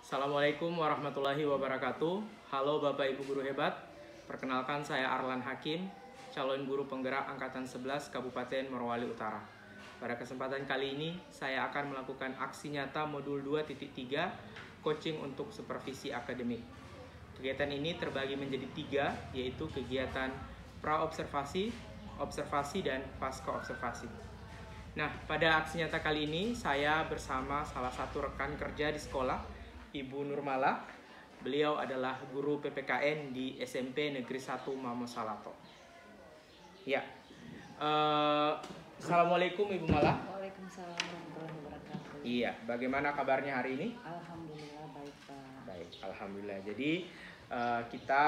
Assalamualaikum warahmatullahi wabarakatuh. Halo Bapak Ibu Guru Hebat. Perkenalkan saya Arlan Hakim, calon guru penggerak Angkatan 11 Kabupaten Morowali Utara. Pada kesempatan kali ini, saya akan melakukan aksi nyata modul 2.3 coaching untuk supervisi akademik. Kegiatan ini terbagi menjadi 3, yaitu kegiatan pra-observasi, observasi, dan pasca-observasi. Nah, pada aksi nyata kali ini, saya bersama salah satu rekan kerja di sekolah, Ibu Nurmala. Beliau adalah guru PPKN di SMP Negeri 1 Mamo Salato. Ya, Assalamualaikum Ibu Mala. Waalaikumsalam warahmatullahi wabarakatuh. Iya, bagaimana kabarnya hari ini? Alhamdulillah baik Pak. Baik, alhamdulillah. Jadi kita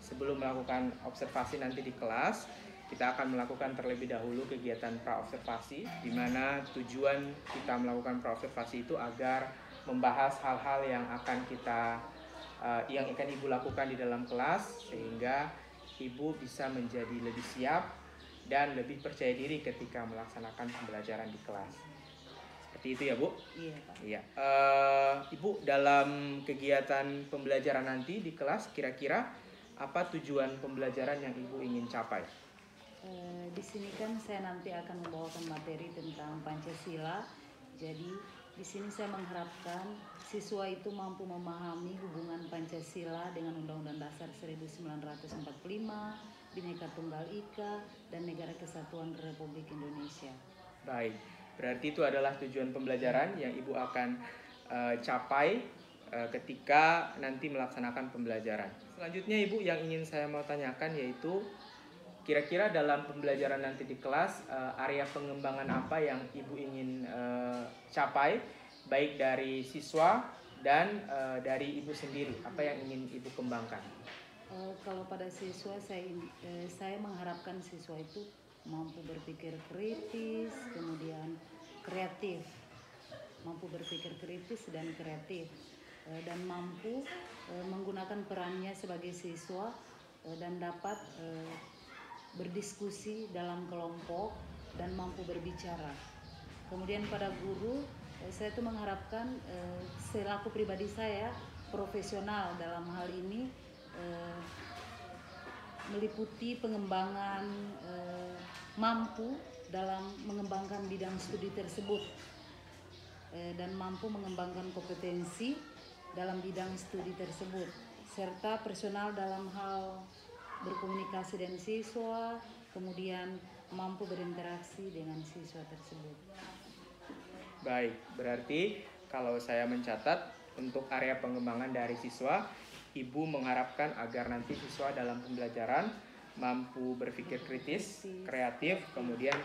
sebelum melakukan observasi nanti di kelas, kita akan melakukan terlebih dahulu kegiatan pra-observasi, di mana tujuan kita melakukan pra-observasi itu agar membahas hal-hal yang akan Ibu lakukan di dalam kelas, sehingga Ibu bisa menjadi lebih siap dan lebih percaya diri ketika melaksanakan pembelajaran di kelas. Seperti itu ya Bu? Iya Pak. Iya. Ibu, dalam kegiatan pembelajaran nanti di kelas, kira-kira apa tujuan pembelajaran yang Ibu ingin capai? Di sini kan saya nanti akan membawakan materi tentang Pancasila. Jadi di sini saya mengharapkan siswa itu mampu memahami hubungan Pancasila dengan Undang-Undang Dasar 1945, Bhinneka Tunggal Ika, dan Negara Kesatuan Republik Indonesia. Baik, berarti itu adalah tujuan pembelajaran yang Ibu akan capai ketika nanti melaksanakan pembelajaran. Selanjutnya Ibu, yang ingin saya mau tanyakan yaitu kira-kira dalam pembelajaran nanti di kelas, area pengembangan apa yang Ibu ingin capai, baik dari siswa dan dari Ibu sendiri, apa yang ingin Ibu kembangkan? Kalau pada siswa, saya mengharapkan siswa itu mampu berpikir kritis, kemudian kreatif, dan mampu menggunakan perannya sebagai siswa dan dapat berdiskusi dalam kelompok dan mampu berbicara. Kemudian pada guru, saya itu mengharapkan selaku pribadi saya profesional dalam hal ini, meliputi pengembangan, mampu dalam mengembangkan bidang studi tersebut dan mampu mengembangkan kompetensi dalam bidang studi tersebut, serta personal dalam hal berkomunikasi dengan siswa, kemudian mampu berinteraksi dengan siswa tersebut. Baik, berarti kalau saya mencatat untuk area pengembangan dari siswa, Ibu mengharapkan agar nanti siswa dalam pembelajaran mampu berpikir kritis, kreatif, kemudian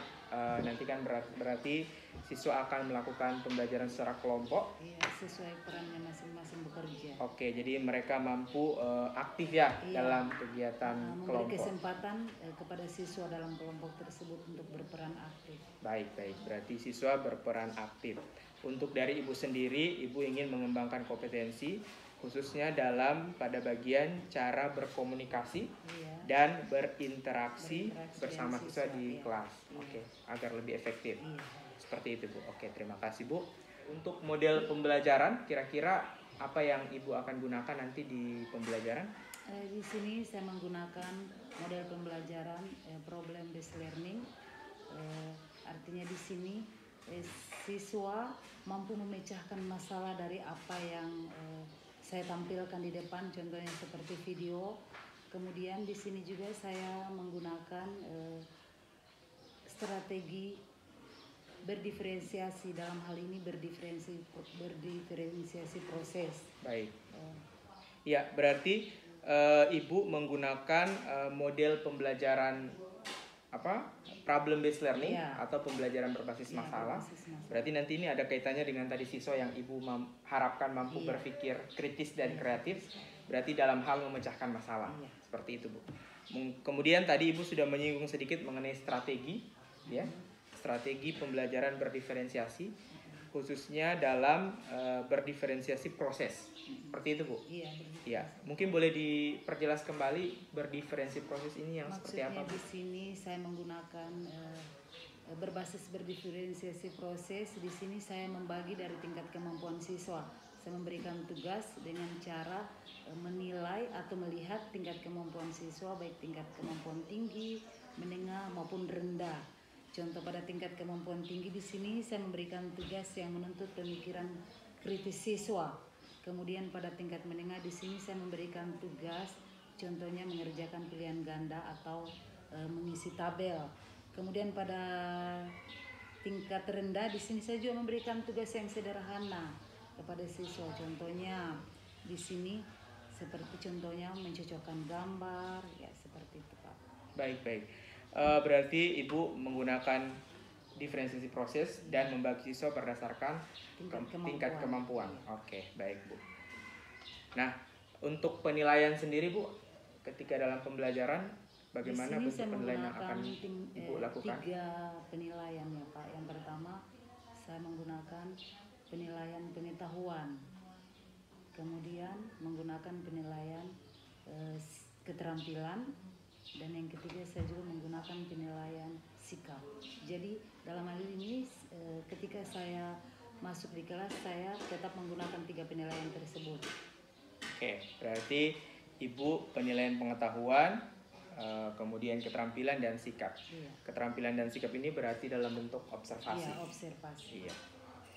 nanti kan berarti siswa akan melakukan pembelajaran secara kelompok. Iya, sesuai perannya masing-masing bekerja. Oke, jadi mereka mampu aktif ya, iya, dalam kegiatan memberi kelompok. Kesempatan kepada siswa dalam kelompok tersebut untuk berperan aktif. Baik, berarti siswa berperan aktif. Untuk dari Ibu sendiri, Ibu ingin mengembangkan kompetensi khususnya pada bagian cara berkomunikasi, iya, dan berinteraksi bersama siswa di kelas, iya, oke, agar lebih efektif, iya. Seperti itu Bu. Oke, terima kasih Bu. Untuk model pembelajaran, kira-kira apa yang Ibu akan gunakan nanti di pembelajaran? Di sini saya menggunakan model pembelajaran problem based learning. Artinya di sini siswa mampu memecahkan masalah dari apa yang saya tampilkan di depan, contohnya seperti video. Kemudian di sini juga saya menggunakan strategi berdiferensiasi, dalam hal ini berdiferensiasi proses. Baik. Ya, berarti Ibu menggunakan model pembelajaran problem based learning, ya, atau pembelajaran berbasis masalah. Berarti nanti ini ada kaitannya dengan tadi siswa yang Ibu harapkan mampu, iya, berpikir kritis dan, iya, kreatif. Berarti dalam hal memecahkan masalah, iya, seperti itu Bu. Kemudian tadi Ibu sudah menyinggung sedikit mengenai strategi, ya, strategi pembelajaran berdiferensiasi, khususnya dalam berdiferensiasi proses. Seperti itu Bu. Iya. Ya, mungkin boleh diperjelas kembali berdiferensiasi proses ini yang maksudnya seperti apa Bu? Di sini saya menggunakan berbasis berdiferensiasi proses. Di sini saya membagi dari tingkat kemampuan siswa. saya memberikan tugas dengan cara menilai atau melihat tingkat kemampuan siswa, baik tingkat kemampuan tinggi, menengah maupun rendah. Contoh pada tingkat kemampuan tinggi di sini saya memberikan tugas yang menuntut pemikiran kritis siswa. Kemudian pada tingkat menengah di sini saya memberikan tugas, contohnya mengerjakan pilihan ganda atau mengisi tabel. Kemudian pada tingkat rendah di sini saya juga memberikan tugas yang sederhana kepada siswa. Contohnya di sini seperti contohnya mencocokkan gambar, ya seperti itu Pak. Baik. Berarti Ibu menggunakan diferensiasi proses dan membagi siswa berdasarkan tingkat kemampuan. Oke, baik Bu. Nah, untuk penilaian sendiri Bu, ketika dalam pembelajaran bagaimana bentuk penilaian yang akan Ibu lakukan? 3 penilaian ya Pak. Yang pertama saya menggunakan penilaian pengetahuan, kemudian menggunakan penilaian keterampilan, dan yang ketiga saya juga menggunakan penilaian sikap. Jadi dalam hal ini ketika saya masuk di kelas saya tetap menggunakan 3 penilaian tersebut. Oke, berarti Ibu penilaian pengetahuan, kemudian keterampilan dan sikap. Iya. Keterampilan dan sikap ini berarti dalam bentuk observasi. Iya, observasi. Iya.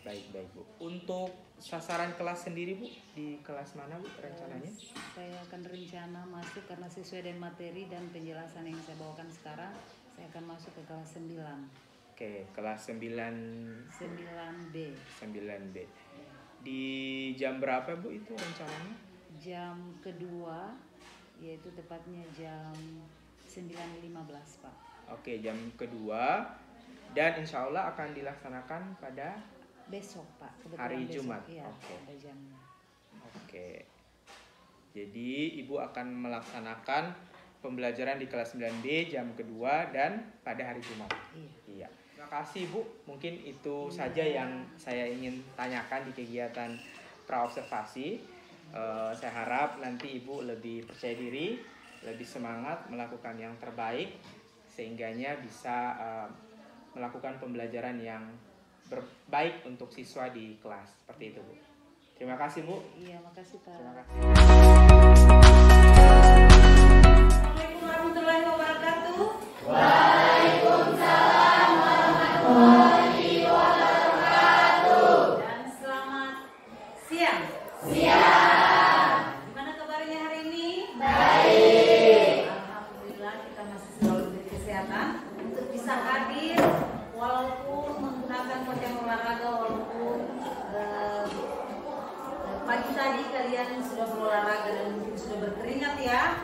Baik Bu. Untuk sasaran kelas sendiri Bu, di kelas mana Bu rencananya? Saya akan rencana masuk karena sesuai dengan materi dan penjelasan yang saya bawakan sekarang, saya akan masuk ke kelas 9. Oke, kelas 9B. 9B. Di jam berapa Bu itu rencananya? Jam kedua, yaitu tepatnya jam 9.15 Pak. Oke, jam kedua, dan insya Allah akan dilaksanakan pada besok Pak. Hari besok, Jumat. Ya, Oke. ada jamnya. Oke. Jadi Ibu akan melaksanakan pembelajaran di kelas 9B jam kedua dan pada hari Jumat. Iya. Terima kasih Bu. Mungkin itu saja yang saya ingin tanyakan di kegiatan praobservasi. Saya harap nanti Ibu lebih percaya diri, lebih semangat melakukan yang terbaik, sehingganya bisa melakukan pembelajaran yang baik untuk siswa di kelas. Seperti itu Bu. Terima kasih Bu. Iya, makasih Pak. Terima kasih. Assalamualaikum warahmatullahi wabarakatuh. Waalaikumsalam warahmatullahi wabarakatuh. Dan selamat siang. Gimana kabarnya hari ini? Baik. Alhamdulillah kita masih selalu diberi kesehatan untuk bisa hadir walaupun menggunakan pakaian olahraga, walaupun pagi tadi kalian sudah berolahraga dan mungkin sudah berkeringat ya.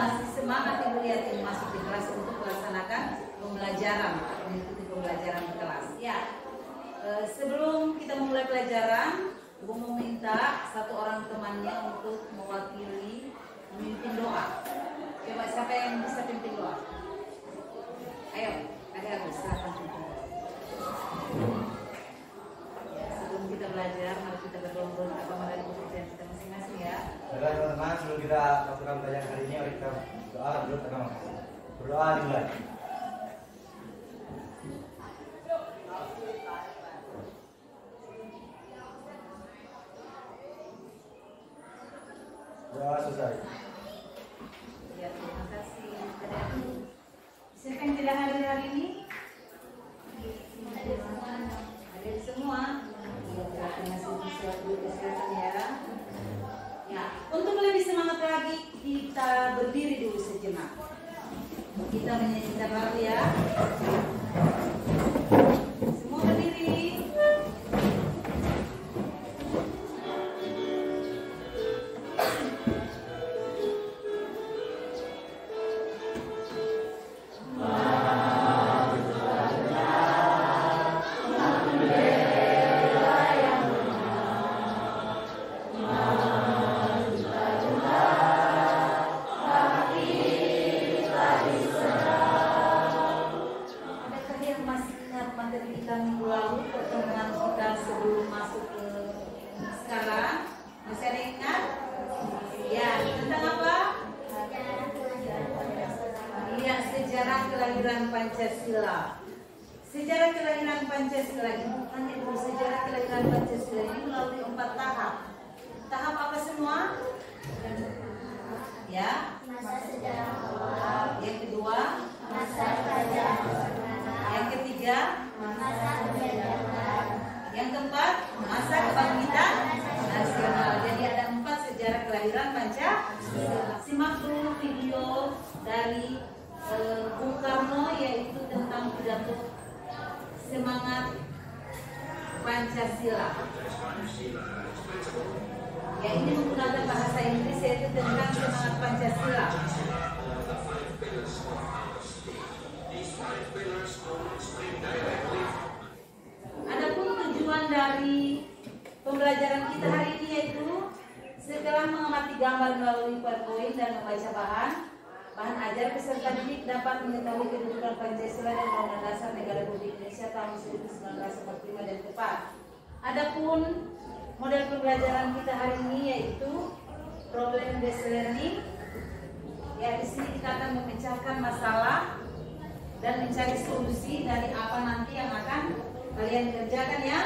Masih semangat Ibu lihat ini masuk di kelas untuk melaksanakan pembelajaran, mengikuti pembelajaran di kelas. Ya. Sebelum kita memulai pelajaran, Ibu meminta satu orang temannya untuk mewakili memimpin doa. Coba siapa yang bisa pimpin doa? Ayo, ada silakan pimpin. Sebelum kita belajar, mari kita berdoa kepada pekerjaan kita masing-masing ya. Baiklah teman-teman, sebelum kita lakukan pelajaran hari ini, mari kita berdoa dulu. Berdoa dimulai. Doa selesai. Ya, terima kasih. Siapa yang tidak hadir hari ini? Hadir semua. Ya, terima kasih buat kesehatan ya. Ya, untuk lebih semangat lagi kita berdiri dulu sejenak. Kita menyanyikan lagu ya. Semua berdiri. Pancasila. Sejarah kelahiran Pancasila ini hanya sejarah kelahiran Pancasila ini melalui 4 tahap. Simak dulu video dari Bung Karno, yaitu tentang pidato semangat Pancasila. Ya, ini menggunakan bahasa Inggris, yaitu tentang semangat Pancasila. Adapun tujuan dari pembelajaran kita hari ini yaitu setelah mengamati gambar melalui PowerPoint dan membaca bahan ajar, peserta didik dapat mengetahui kedudukan Pancasila dan Undang-Undang Dasar Negara Republik Indonesia tahun 1945 dan tepat. Adapun model pembelajaran kita hari ini yaitu problem based learning. Ya, di sini kita akan memecahkan masalah dan mencari solusi dari apa nanti yang akan kalian kerjakan ya.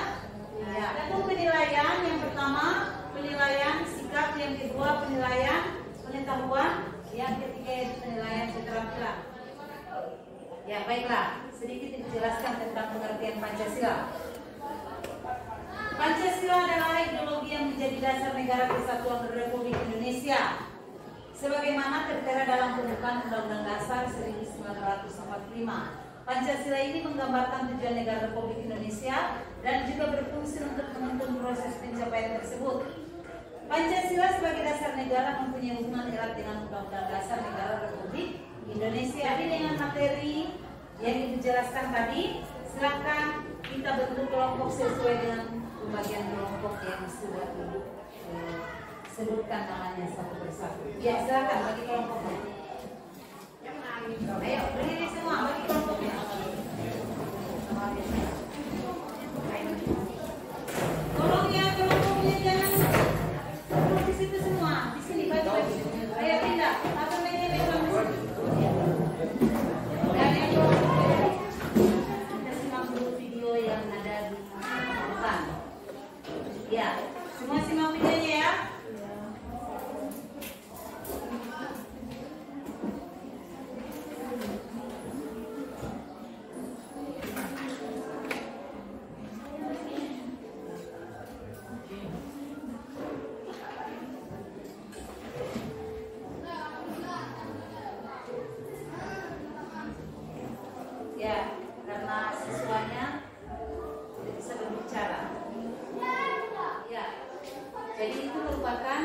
Ya, adapun penilaian, yang pertama penilaian sikap, yang kedua penilaian pengetahuan, yang ketiga itu penilaian keterampilan. Ya, baiklah, sedikit dijelaskan tentang pengertian Pancasila. Pancasila adalah ideologi yang menjadi dasar negara kesatuan Republik Indonesia, sebagaimana tertera dalam pembukaan Undang-Undang Dasar 1945. Pancasila ini menggambarkan tujuan negara Republik Indonesia dan juga berfungsi untuk menuntun proses pencapaian tersebut. Pancasila sebagai dasar negara mempunyai hubungan erat dengan Undang-Undang Dasar Negara Republik Indonesia. Jadi dengan materi yang dijelaskan tadi, silakan kita bentuk kelompok sesuai dengan pembagian kelompok yang sudah disebutkan namanya satu persatu. Ya, silakan bagi kelompoknya. Ayo, berdiri semua, bagi kelompoknya. Tolong ya, kelompoknya jangan duduk di situ semua. Di sini, bagi. Ayo pindah. Apa namanya memang di situ? Dan yang kelompoknya, kita simak dulu video yang ada di depan. Ya, semua simak videonya ya. Ya, karena siswanya tidak bisa berbicara. Ya, jadi itu merupakan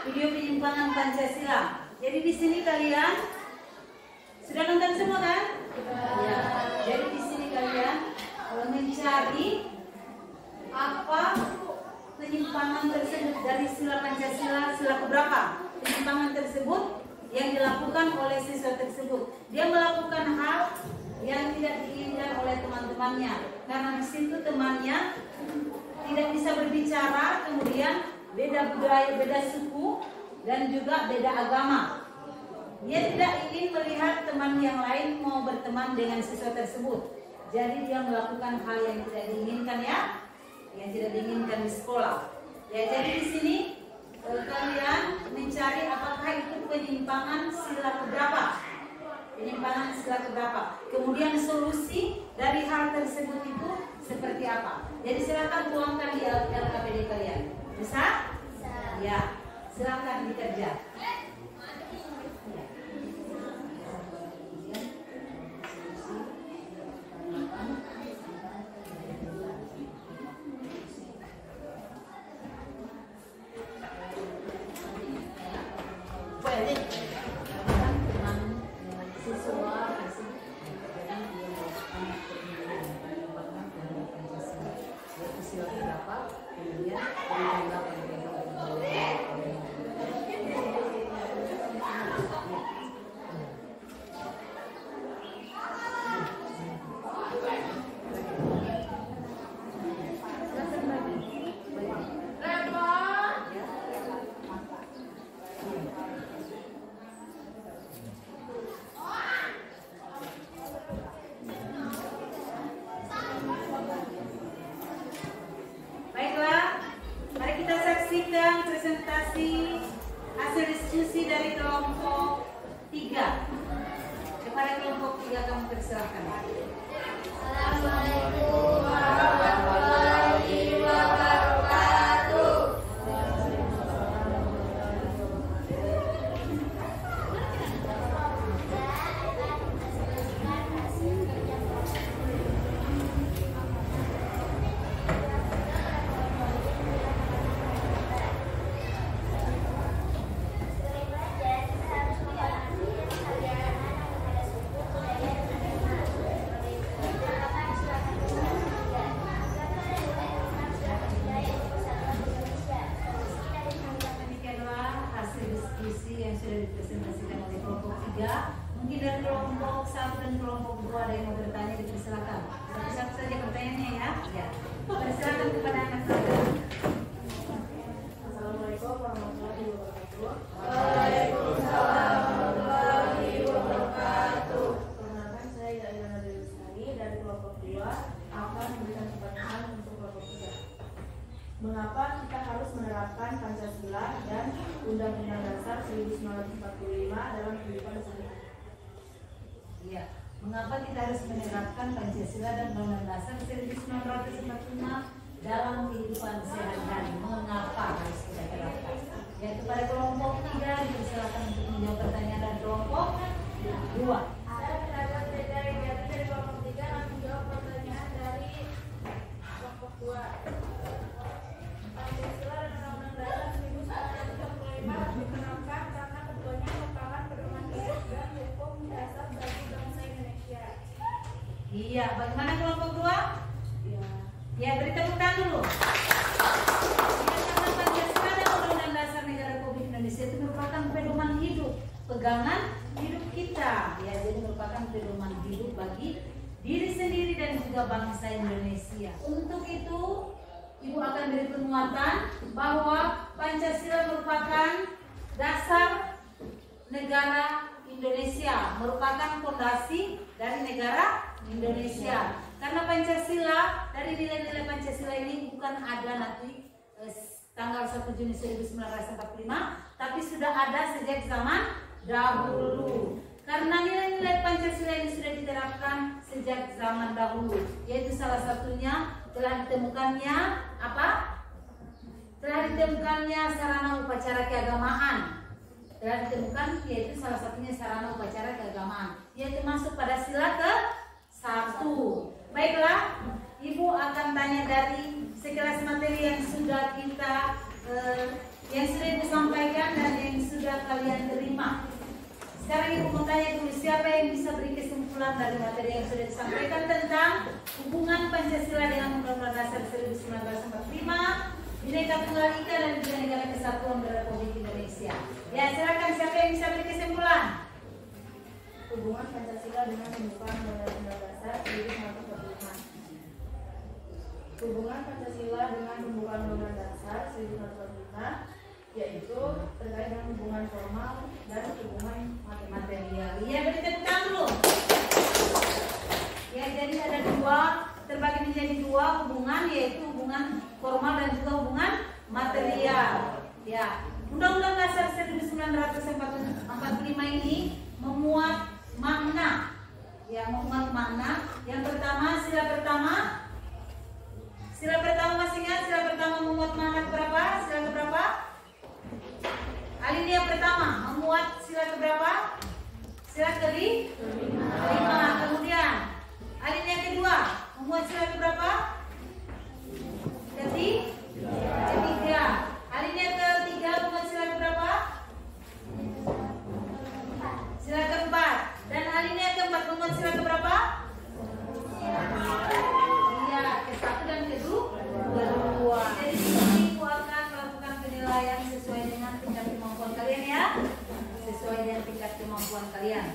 video penyimpangan Pancasila. Jadi di sini kalian sudah nonton semua kan? Ya. Jadi di sini kalian mencari apa penyimpangan tersebut dari sila Pancasila, sila keberapa penyimpangan tersebut yang dilakukan oleh siswa tersebut. Dia melakukan hal yang tidak diinginkan oleh teman-temannya, karena di situ temannya tidak bisa berbicara, kemudian beda budaya, beda suku, dan juga beda agama. Dia tidak ingin melihat teman yang lain mau berteman dengan siswa tersebut. Jadi dia melakukan hal yang tidak diinginkan ya, yang tidak diinginkan di sekolah. Ya, jadi di sini kalian mencari apakah itu penyimpangan sila keberapa, penyimpangan sila keberapa. Kemudian solusi dari hal tersebut itu seperti apa. Jadi silakan tuangkan di LKPD kalian. Bisa? Ya, silakan dikerja. Presentasi hasil diskusi dari kelompok 3. Kepada kelompok 3 kamu persilahkan. Assalamualaikum warahmatullahi wabarakatuh. menerapkan Pancasila dan Undang-Undang Dasar 1945 dalam kehidupan sehari-hari. Iya. Mengapa kita harus menerapkan Pancasila dan Undang-Undang Dasar 1945 dalam kehidupan sehari-hari? Mengapa harus kita terapkan? Yaitu pada kelompok 3 dipersilakan untuk menjawab pertanyaan dan kelompok 2. Ada pendapat dari kelompok 3 akan menjawab pertanyaan dari kelompok 2. Pancasila dan Undang-Undang Dasar 1945 harus diterapkan karena keduanya merupakan pedoman hidup dan hukum dasar bagi bangsa Indonesia. Iya, bagaimana kelompok 2? Ya, beri tepuk tangan dulu. Ya, karena Pancasila dan Undang-Undang Dasar Negara Republik Indonesia itu merupakan pedoman hidup, pegangan hidup kita. Ya, jadi merupakan pedoman hidup bagi diri sendiri dan juga bangsa Indonesia. Untuk itu, Ibu akan beri penguatan bahwa Pancasila merupakan dasar negara Indonesia, merupakan fondasi dari negara Indonesia. Karena Pancasila, dari nilai-nilai Pancasila ini bukan ada nanti tanggal 1 Juni 1945, tapi sudah ada sejak zaman dahulu. Karena nilai-nilai Pancasila ini sudah diterapkan sejak zaman dahulu, yaitu salah satunya telah ditemukannya apa? Telah ditemukannya sarana upacara keagamaan. Telah ditemukan yaitu salah satunya sarana upacara keagamaan, yaitu masuk pada sila ke-1. Baiklah, Ibu akan tanya dari sekelas materi yang sudah kita yang sudah Ibu sampaikan dan yang sudah kalian terima. Sekarang Ibu mau tanya dulu, siapa yang bisa beri kesimpulan dari materi yang sudah disampaikan tentang hubungan Pancasila dengan Undang-Undang Dasar 1945, Bhinneka Tunggal Ika dan juga Negara Kesatuan Republik Indonesia. Ya, silakan, siapa yang bisa beri kesimpulan? Hubungan Pancasila dengan pembukaan Undang-Undang Dasar 1945. Hubungan Pancasila dengan pembukaan Undang-Undang Dasar 1945 yaitu terkait dengan hubungan formal dan hubungan material. Iya, beri tepuk tangan dulu. Ya, jadi ada dua, terbagi menjadi dua hubungan, yaitu hubungan formal dan juga hubungan material. Ya, Undang-Undang Dasar 1945 ini memuat makna. Ya, memuat makna. Yang pertama, sila pertama. Sila pertama masih ingat? Sila pertama memuat makna berapa? Sila berapa? Alinea pertama memuat sila keberapa? Sila kelima. Kemudian alinea kedua memuat sila keberapa? Ketiga. Alinea ketiga memuat sila keberapa? Sila keempat. Dan alinea keempat memuat sila keberapa? Iya, ke-1 dan kedua. Jadi Ibu akan melakukan penilaian sesuai dengan tingkat kemampuan kalian ya. Sesuai dengan tingkat kemampuan kalian.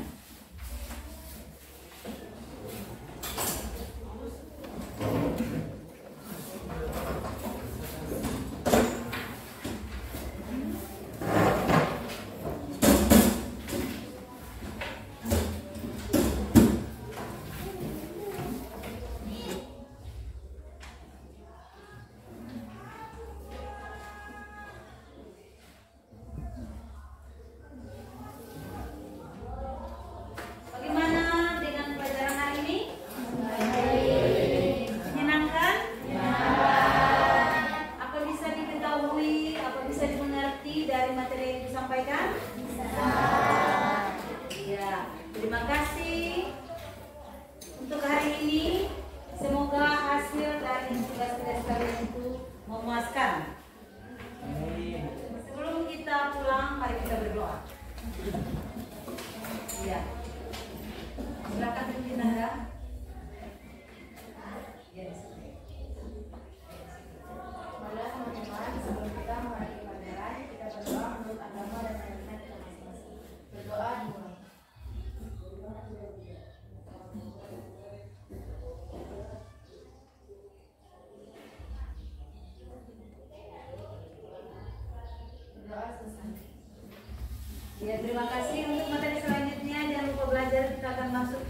Ya, terima kasih. Untuk materi selanjutnya jangan lupa belajar, kita akan masuk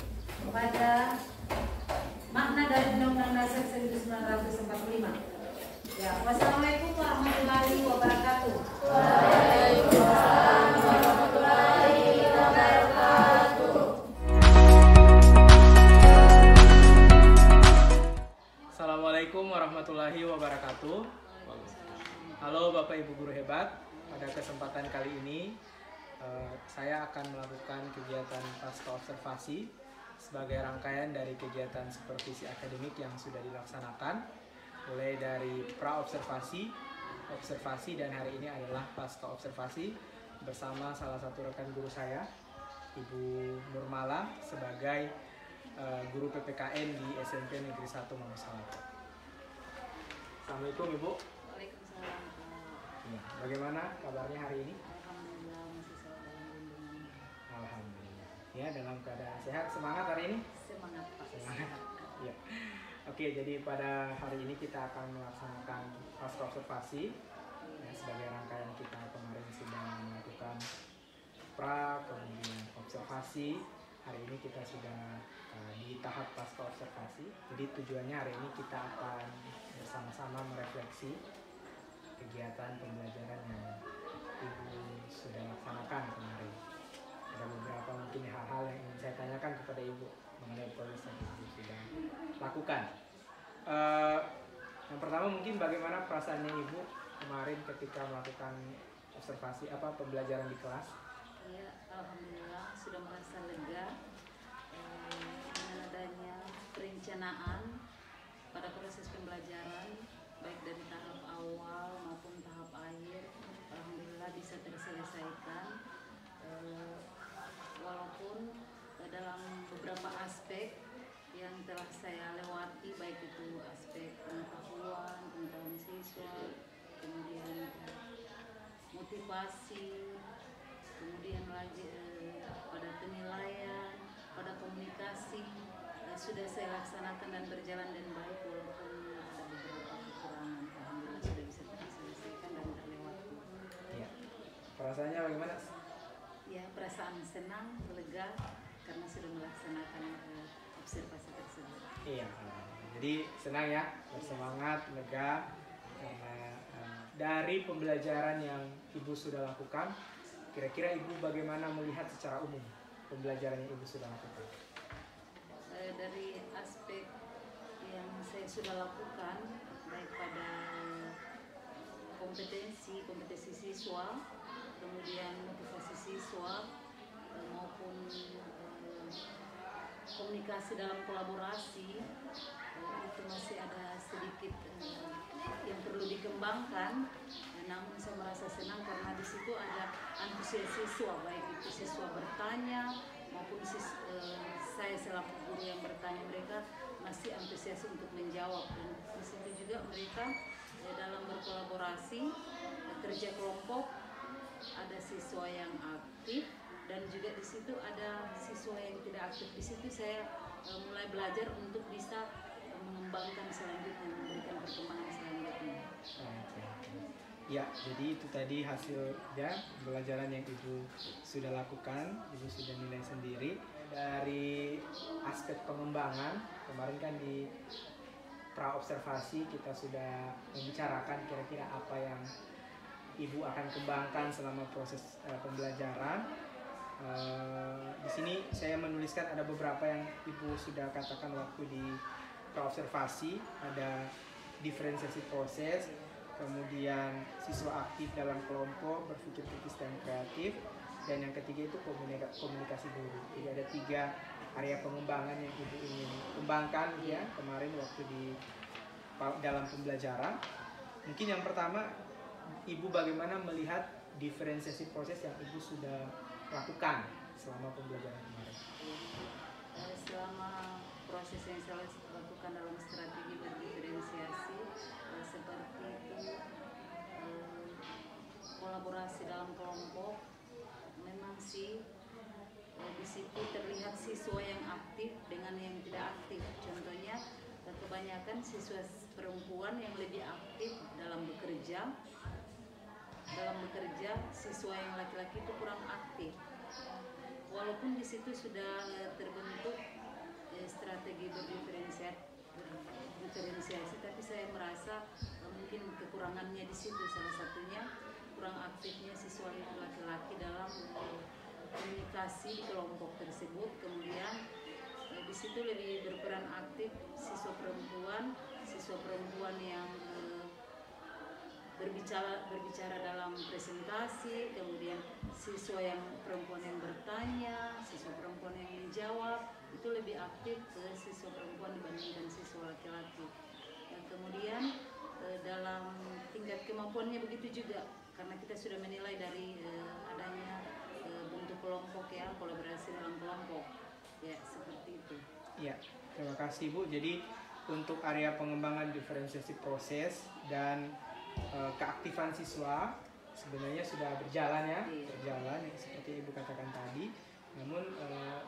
kepada makna dari Undang-Undang Dasar 1945. Ya, wassalamualaikum warahmatullahi wabarakatuh. Ibu guru hebat, pada kesempatan kali ini saya akan melakukan kegiatan pasca observasi sebagai rangkaian dari kegiatan supervisi akademik yang sudah dilaksanakan, mulai dari pra observasi, observasi, dan hari ini adalah pasca observasi bersama salah satu rekan guru saya, Ibu Nurmala, sebagai guru PPKN di SMP Negeri 1 Mangusalata. Assalamualaikum Ibu. Waalaikumsalam. Ya, bagaimana kabarnya hari ini? Alhamdulillah masih sehat dalam lindungan. Alhamdulillah. Ya, dalam keadaan sehat. Semangat hari ini? Semangat Pak. Semangat. Ya. Oke, jadi pada hari ini kita akan melaksanakan pasca observasi. Ya, sebagai rangkaian kita kemarin sudah melakukan pra, kemudian observasi. Hari ini kita sudah di tahap pasca observasi. Jadi tujuannya hari ini kita akan bersama-sama merefleksi kegiatan pembelajaran yang Ibu sudah laksanakan kemarin. Ada beberapa mungkin hal-hal yang ingin saya tanyakan kepada Ibu mengenai proses yang Ibu sudah lakukan. Yang pertama mungkin bagaimana perasaannya Ibu kemarin ketika melakukan observasi pembelajaran di kelas? Ya, alhamdulillah sudah merasa lega dengan adanya perencanaan pada proses pembelajaran baik dari tahap awal maupun tahap akhir. Alhamdulillah bisa terselesaikan walaupun dalam beberapa aspek yang telah saya lewati, baik itu aspek pengetahuan tentang siswa, kemudian motivasi, kemudian lagi pada penilaian, pada komunikasi sudah saya laksanakan dan berjalan dengan baik walaupun ada beberapa kekurangan. Alhamdulillah sudah bisa terselesaikan dan terlewati. Ya. Perasaannya bagaimana? Ya, perasaan senang, lega karena sudah melaksanakan observasi tersebut. Iya. Jadi senang ya, bersemangat, lega karena dari pembelajaran yang Ibu sudah lakukan. Kira-kira Ibu bagaimana melihat secara umum pembelajaran yang Ibu sudah lakukan? Dari aspek yang saya sudah lakukan, baik pada kompetensi siswa, kemudian motivasi siswa, maupun komunikasi dalam kolaborasi, itu masih ada sedikit yang perlu dikembangkan. Namun saya merasa senang karena di situ ada antusias siswa, baik itu siswa bertanya maupun saya selaku guru yang bertanya, mereka masih antusias untuk menjawab, dan di situ juga mereka dalam berkolaborasi kerja kelompok, ada siswa yang aktif dan juga di situ ada siswa yang tidak aktif. Di situ saya mulai belajar untuk bisa mengembangkan selanjutnya, memberikan perkembangan selanjutnya. Ya, jadi itu tadi hasilnya pembelajaran yang Ibu sudah lakukan, Ibu sudah nilai sendiri. Dari aspek pengembangan, kemarin kan di pra observasi kita sudah membicarakan kira-kira apa yang Ibu akan kembangkan selama proses pembelajaran. Di sini saya menuliskan ada beberapa yang Ibu sudah katakan waktu di pra observasi, ada diferensiasi proses, kemudian siswa aktif dalam kelompok, berpikir kritis dan kreatif, dan yang ketiga itu komunikasi guru. Jadi ada 3 area pengembangan yang Ibu ingin kembangkan ya kemarin waktu di dalam pembelajaran. Mungkin yang pertama, Ibu bagaimana melihat diferensiasi proses yang Ibu sudah lakukan selama pembelajaran kemarin? Selama proses yang saya lakukan dalam strategi berdiferensiasi, seperti itu kolaborasi dalam kelompok, memang sih di situ terlihat siswa yang aktif dengan yang tidak aktif. Contohnya kebanyakan siswa perempuan yang lebih aktif dalam bekerja, siswa yang laki-laki itu kurang aktif. Walaupun di situ sudah terbentuk strategi berdiferensiasi, tapi saya merasa mungkin kekurangannya di situ. Salah satunya kurang aktifnya siswa laki-laki dalam komunikasi di kelompok tersebut. Kemudian di situ lebih berperan aktif siswa perempuan yang berbicara dalam presentasi, kemudian siswa yang perempuan yang bertanya, siswa perempuan yang menjawab, itu lebih aktif ke siswa perempuan dibandingkan siswa laki-laki. Dan kemudian dalam tingkat kemampuannya begitu juga, karena kita sudah menilai dari adanya bentuk kelompok ya, kolaborasi dalam kelompok ya, seperti itu. Ya, terima kasih Bu. Jadi untuk area pengembangan diferensiasi proses dan keaktifan siswa sebenarnya sudah berjalan ya, berjalan seperti Ibu katakan tadi. Namun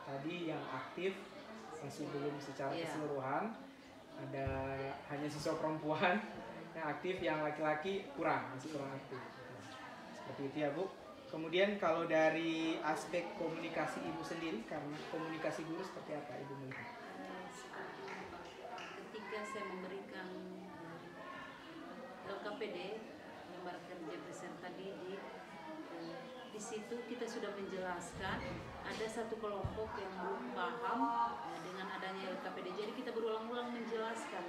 tadi yang aktif masih belum secara keseluruhan, ada hanya siswa perempuan yang aktif, yang laki-laki masih kurang aktif. Seperti itu ya Bu. Kemudian kalau dari aspek komunikasi Ibu sendiri, karena komunikasi guru seperti apa Ibu melihat? Ketika saya memberikan LKPD, lembar kerja peserta didik, di situ kita sudah menjelaskan ada satu kelompok yang belum paham dengan adanya LKPD. Jadi kita berulang-ulang menjelaskan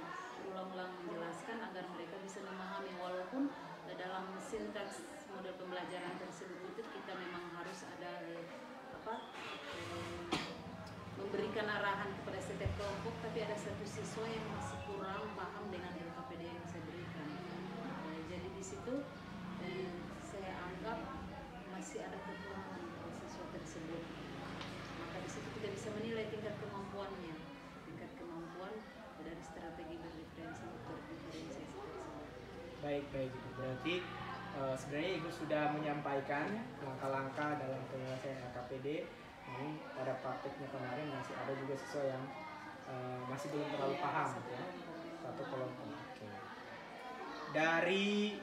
agar mereka bisa memahami, walaupun dalam sintaks model pembelajaran tersebut itu kita memang harus ada memberikan arahan kepada setiap kelompok, tapi ada satu siswa yang masih kurang paham dengan LKPD yang saya berikan. Jadi di situ saya anggap masih ada kekurangan pada siswa tersebut. Maka di situ kita bisa menilai tingkat kemampuannya, dari strategi berdiferensiasi tersebut. Baik itu. Berarti sebenarnya Ibu sudah menyampaikan langkah-langkah dalam penyelesaian LKPD. Namun pada prakteknya kemarin masih ada juga siswa yang masih belum terlalu paham ya, satu kelompok. Oke. Dari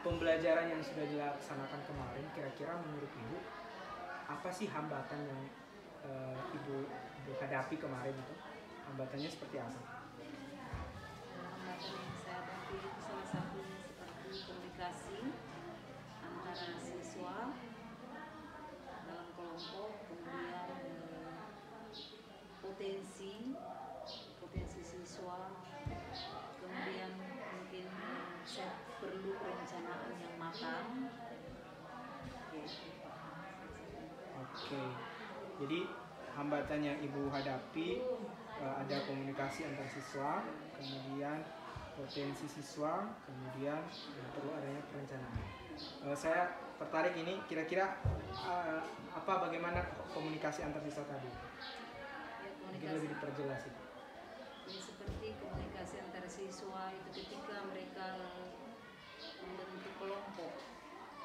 pembelajaran yang sudah dilaksanakan kemarin, kira-kira menurut Ibu apa sih hambatan yang Ibu hadapi kemarin itu? Hambatannya seperti apa? Hambatan yang saya hadapi salah satunya seperti komunikasi antara siswa dalam kelompok, kemudian potensi siswa, kemudian mungkin saya perlu perencanaan yang matang. Oke, jadi hambatan yang Ibu hadapi ada komunikasi antar siswa, kemudian potensi siswa, kemudian perlu adanya perencanaan. Saya tertarik ini, kira-kira bagaimana komunikasi antar siswa tadi? Mungkin lebih diperjelas itu. Ya, seperti komunikasi antar siswa itu ketika mereka membentuk kelompok,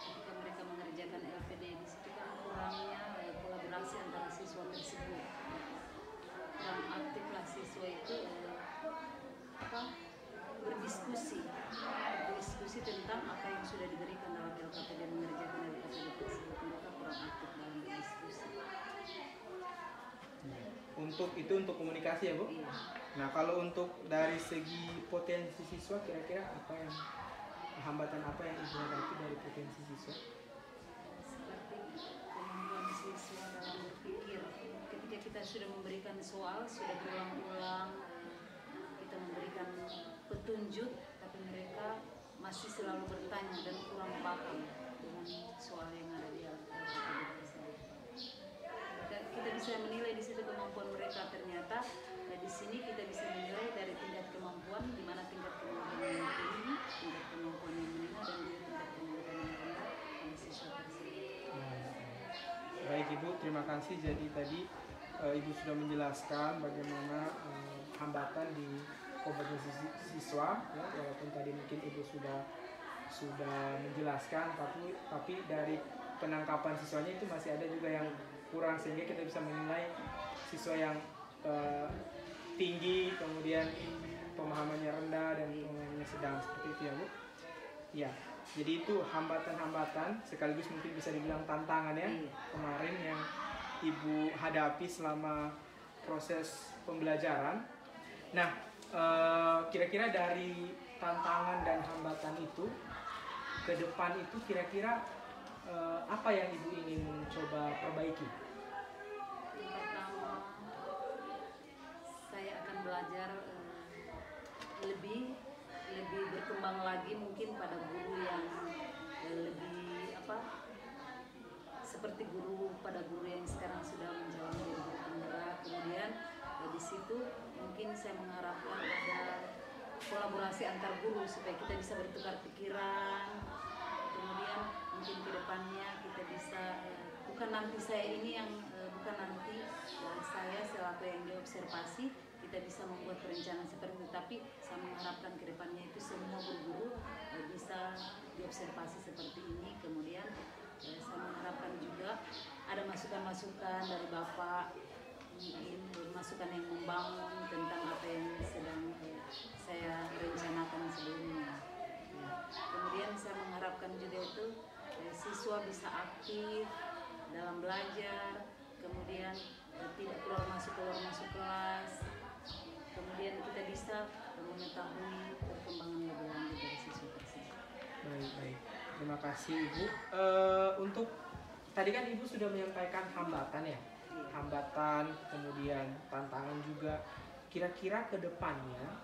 ketika mereka mengerjakan LPD, di situ kan kurangnya kolaborasi antara siswa tersebut. Kurang aktiflah siswa itu berdiskusi tentang apa yang sudah diberikan dalam LKPD, mengerjakan LKPD tersebut. Mereka kurang aktif dalam berdiskusi. Untuk komunikasi ya Bu? Iya. Nah kalau untuk dari segi potensi siswa, kira-kira hambatan apa yang Ibu hadapi dari potensi siswa? Seperti kemampuan siswa dalam berpikir. Ketika kita sudah memberikan soal, sudah berulang-ulang kita memberikan petunjuk, tapi mereka masih selalu bertanya dan kurang paham dengan soal yang ada di LKPD tersebut. Kita bisa menilai di situ kemampuan mereka. Ternyata di sini kita bisa menilai dari tingkat kemampuan, di mana tingkat kemampuan yang tinggi, tingkat kemampuan yang menengah, dan juga tingkat kemampuan yang rendah pada siswa tersebut. Baik Ibu, terima kasih. Jadi tadi Ibu sudah menjelaskan bagaimana hambatan di kompetensi siswa, ya, walaupun tadi mungkin Ibu sudah menjelaskan, tapi dari penangkapan siswanya itu masih ada juga yang kurang, sehingga kita bisa menilai siswa yang tinggi, kemudian pemahamannya rendah dan pemahamannya sedang, seperti itu ya Bu. Ya, jadi itu hambatan-hambatan sekaligus mungkin bisa dibilang tantangan ya kemarin yang Ibu hadapi selama proses pembelajaran. Nah, kira-kira dari tantangan dan hambatan itu ke depan itu kira-kira apa yang Ibu ingin mencoba perbaiki? Yang pertama, saya akan belajar lebih lebih berkembang lagi mungkin pada guru yang lebih seperti pada guru yang sekarang sudah menjalani guru penggerak. Kemudian di situ mungkin saya mengharapkan ada kolaborasi antar guru supaya kita bisa bertukar pikiran. Kemudian mungkin ke depannya kita bisa bukan nanti saya selaku yang diobservasi, kita bisa membuat perencanaan seperti itu, tapi saya mengharapkan ke depannya itu semua guru bisa diobservasi seperti ini. Kemudian saya mengharapkan juga ada masukan-masukan dari Bapak, mungkin masukan yang membangun tentang apa yang sedang saya rencanakan sebelumnya. Kemudian saya mengharapkan juga itu siswa bisa aktif dalam belajar, kemudian tidak keluar masuk kelas, kemudian kita bisa mengetahui perkembangan lebih lanjut dari siswa tersebut. Baik. Terima kasih Ibu. Untuk tadi kan Ibu sudah menyampaikan hambatan ya, hambatan, kemudian tantangan juga. Kira-kira ke depannya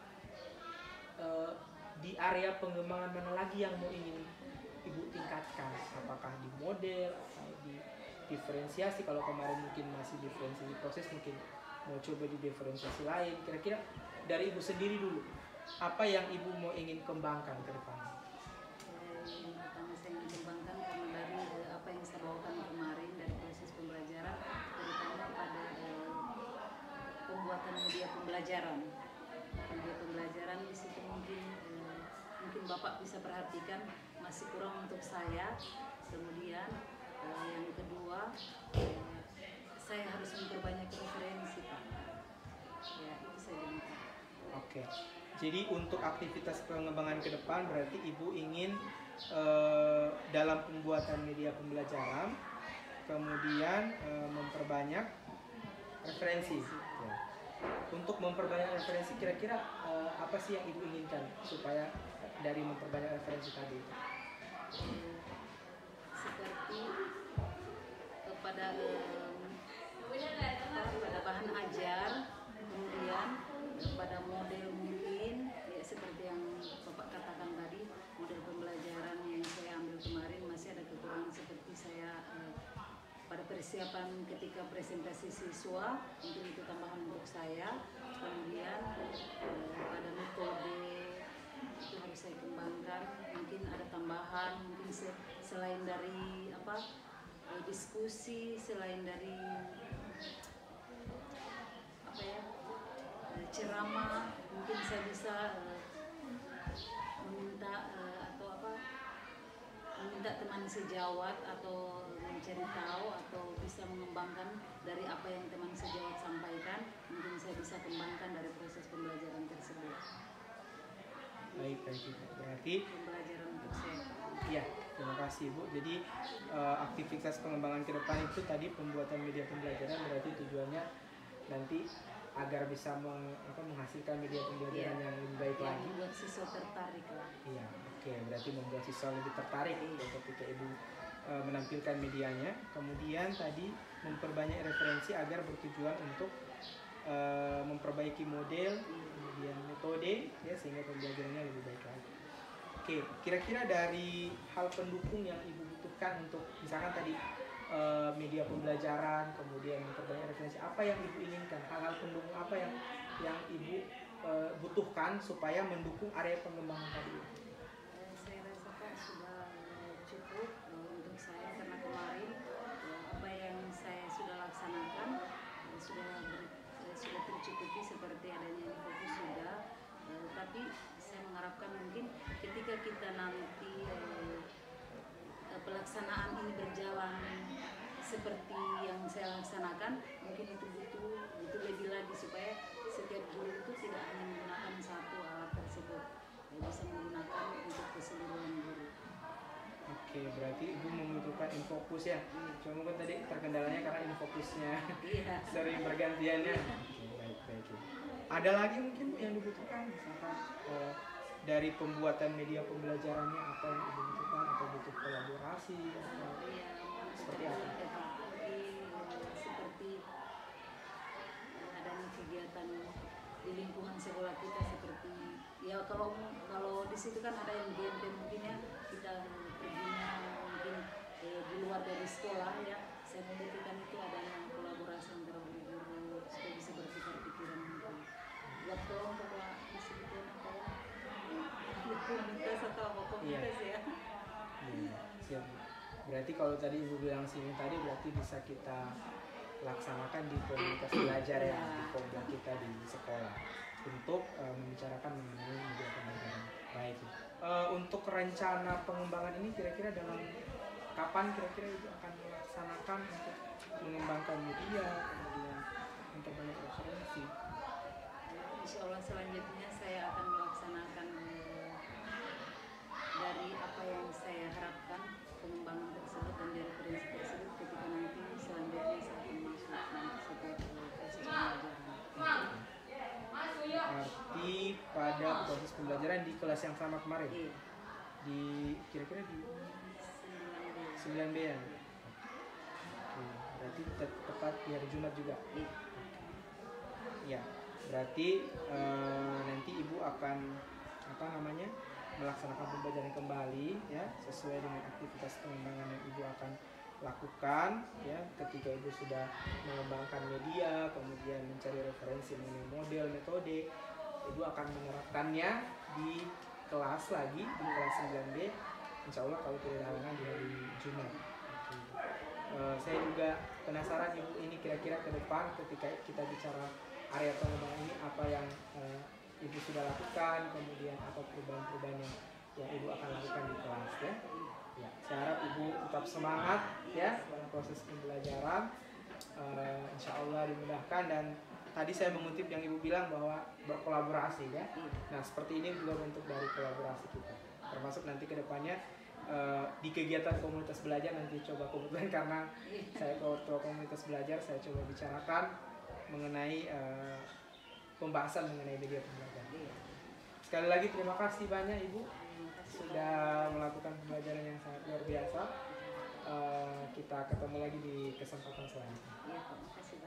di area pengembangan mana lagi yang mau ingin Ibu tingkatkan? Apakah di model atau di diferensiasi? Kalau kemarin mungkin masih diferensiasi proses, mungkin mau coba di diferensiasi lain. Kira-kira dari Ibu sendiri dulu, apa yang Ibu mau ingin kembangkan ke depannya? Yang pertama saya ingin kembangkan karena dari apa yang saya bawakan kemarin dari proses pembelajaran, terutama pada pembuatan media pembelajaran. Media pembelajaran di situ mungkin Bapak bisa perhatikan masih kurang untuk saya. Kemudian yang kedua, saya harus memperbanyak referensi, Pak. Ya, itu saja. Oke. Jadi untuk aktivitas pengembangan ke depan berarti Ibu ingin dalam pembuatan media pembelajaran, kemudian memperbanyak referensi. Ya. Untuk memperbanyak referensi, kira-kira apa sih yang Ibu inginkan supaya dari memperbanyak referensi tadi? Seperti kepada bahan ajar, kemudian pada model mungkin ya seperti yang Bapak katakan tadi, model pembelajaran yang saya ambil kemarin masih ada kekurangan seperti saya pada persiapan ketika presentasi siswa, mungkin itu tambahan untuk saya. Kemudian pada metode itu harus saya kembangkan, mungkin ada tambahan, mungkin selain dari diskusi, selain dari ceramah, mungkin saya bisa meminta teman sejawat atau mencari tahu atau bisa mengembangkan dari apa yang teman sejawat sampaikan, mungkin saya bisa kembangkan dari proses pembelajaran tersebut. Baik, berarti pembelajaran untuk saya. Ya, terima kasih Bu. Jadi aktivitas pengembangan ke depan itu tadi pembuatan media pembelajaran, berarti tujuannya nanti agar bisa menghasilkan media pembelajaran yang lebih baik lagi. Membuat siswa tertarik lah. Iya, oke. Berarti membuat siswa lebih tertarik ketika Ibu menampilkan medianya. Kemudian tadi memperbanyak referensi agar bertujuan untuk memperbaiki model, kemudian metode, ya, sehingga pembelajarannya lebih baik lagi. Oke, kira-kira dari hal pendukung yang Ibu butuhkan untuk misalkan tadi media pembelajaran, kemudian memperbanyak referensi, apa yang Ibu inginkan? Hal-hal pendukung apa yang Ibu butuhkan supaya mendukung area pengembangan tadi? Saya rasa Pak sudah cukup untuk saya karena kemarin apa yang saya sudah laksanakan sudah tercukupi seperti adanya fokus sudah, tapi saya mengharapkan mungkin ketika kita nanti pelaksanaan ini berjalan seperti yang saya laksanakan, mungkin itu butuh lebih lagi supaya setiap guru itu tidak hanya menggunakan satu alat tersebut, bisa menggunakan untuk keseluruhan guru. Oke, berarti Ibu membutuhkan infokus ya. Cuma mungkin tadi terkendalanya karena infokusnya sering bergantiannya. Baik. Ada lagi mungkin yang dibutuhkan, misalkan dari pembuatan media pembelajarannya apa yang Ibu butuhkan, atau butuh kolaborasi atau seperti apa? Seperti adanya kegiatan di lingkungan sekolah kita seperti ya kalau di situ kan ada yang GMP mungkin ya kita perginya mungkin di luar dari sekolah ya. Saya membutuhkan itu adanya kolaborasi antara guru supaya bisa bertukar pikiran mungkin. Buat tolong bahwa disebutkan apa ya komunitas atau apa komunitas ya. Iya, siap. Berarti kalau tadi Ibu bilang sini tadi berarti bisa kita laksanakan di komunitas belajar ya, di komplek kita di sekolah untuk membicarakan mengenai media pembelajaran. Baik. Untuk rencana pengembangan ini kira-kira dalam kapan kira-kira Ibu akan melaksanakan untuk mengembangkan media, kemudian memperbanyak referensi? Insya Allah selanjutnya saya akan melaksanakan dari apa yang saya harapkan pengembangan tersebut dan dari referensi tersebut ketika nanti selanjutnya saya akan masuk nanti setelah proses pembelajaran. Arti pada proses pembelajaran di kelas yang sama kemarin? Iya. Di kira-kira di 9B ya? Oke, berarti tepat di hari Jumat juga? Iya. Ya, berarti nanti Ibu akan melaksanakan pembelajaran kembali ya sesuai dengan aktivitas pengembangan yang Ibu akan lakukan ya ketika Ibu sudah mengembangkan media, kemudian mencari referensi mengenai model, metode, Ibu akan menerapkannya di kelas lagi di kelas 9B, insya Allah kalau tidak ada halangan di hari Jumat. Saya juga penasaran Ibu ini kira-kira ke depan ketika kita bicara area pengembangan ini apa yang Ibu sudah lakukan, kemudian apa perubahan-perubahan yang Ibu akan lakukan di kelas ya. Ya, saya harap Ibu tetap semangat ya dalam proses pembelajaran. Insya Allah dimudahkan dan tadi saya mengutip yang Ibu bilang bahwa berkolaborasi ya. Nah seperti ini juga bentuk dari kolaborasi kita. Termasuk nanti ke depannya di kegiatan komunitas belajar nanti coba kebetulan karena saya ketua komunitas belajar saya coba bicarakan mengenai pembahasan mengenai media pembelajaran. Sekali lagi terima kasih banyak Ibu sudah melakukan pembelajaran yang sangat luar biasa. Kita ketemu lagi di kesempatan selanjutnya. Iya, terima kasih.